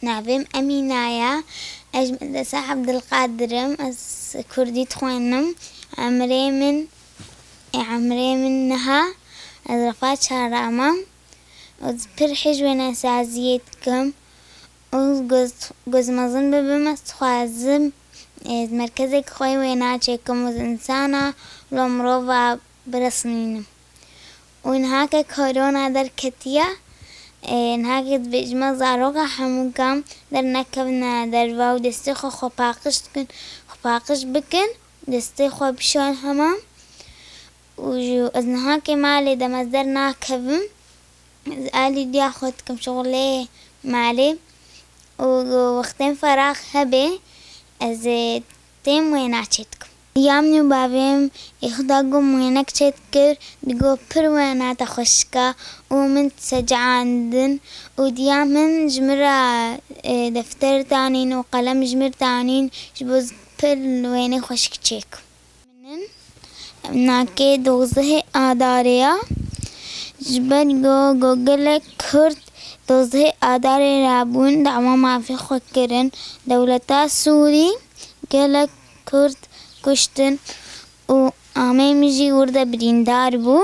نعم أمينايا أجمد عبد القادرم أس كردي تخوانم عمري منها أزرفات شارامة وزبرحج ونسازيتكم وجوز مظن ببمس خوازم مركزك خوي ويناتشكم وإنسانة لمروفا برسمينم ونهاك كورونا در كتيا نهاك بجمع زاروكا حموكام در نكبنا در واو دستي خو باقش بكن دستي خو بشون همام وجو از نهاك مالي دمزدر ناكبم قالي دي أخذكم شغلي مالي ووقتين فراغ هبي از تيم ويناتشتكم يامني وبابيم يخدقوا وينك تذكر دقوا بر وينات خشكا ومن تسجعاندن وديامن جمرة دفتر تانين وقلم جمر تانين جبوز بر ويني خشك تشيك منن ناكي دوزه آداريا جبر جوجل كرد دوزه آداري رابون دعما ما في خكرن دولتا سوري جلك كرد كشتن وعمي مجي ورده بريندار بو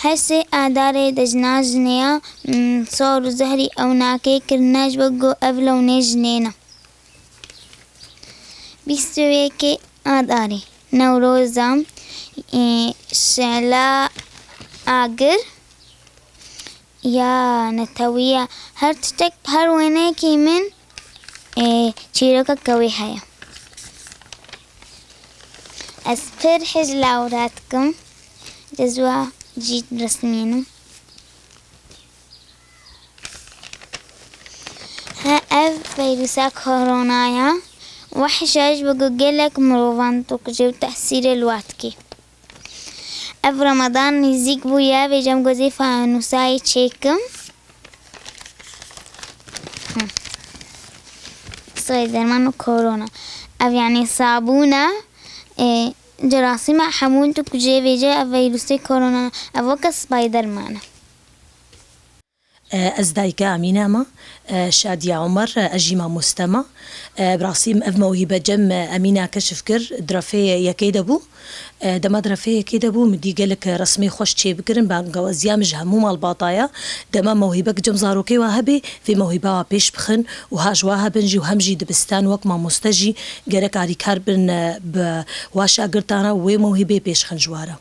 هسه آداره دجنا جنيا صار زهري أو ناكي كرناج بقو أفلو نجنينا بيستويكي آداري نوروزام شعلا آقر يا نتويا هر وينيكي من چیرۆکە کەوەی هەیە ئەس پڕ حێز لاوراتکم دەزووە جیت ڕسمێنم ئەv ڤەیروسا کۆڕۆنایە وەحشەش بە گوگلێک مرۆڤان تۆکژێ و تەحسیرە لواتکێ ئەv ڕەمەدان نزیک بوویە بێژەم گۆزەی فانووسایی چێکم درمان كورونا أو يعني صابونة جراثيم حمون تكجي بيجي فيروسي كورونا أفوك سبايدر مان أزدايكا أمينة شادية عمر أجيما مستمع براسيم أف موهبة جم أمينة كشف كر درافية يكيدبو دما درافية يكيدبو مدي قالك رسمي خوش تشي بكرن بانقا وزيامج هموم الباطايا دما موهبة جم زاروكي وهبي في موهبة بيش بخن وهاجواها بنجي وهمجي دبستان وك ما مستجي قالك عريكار بن بواشا قرطانا وموهبة بيش خن جوارا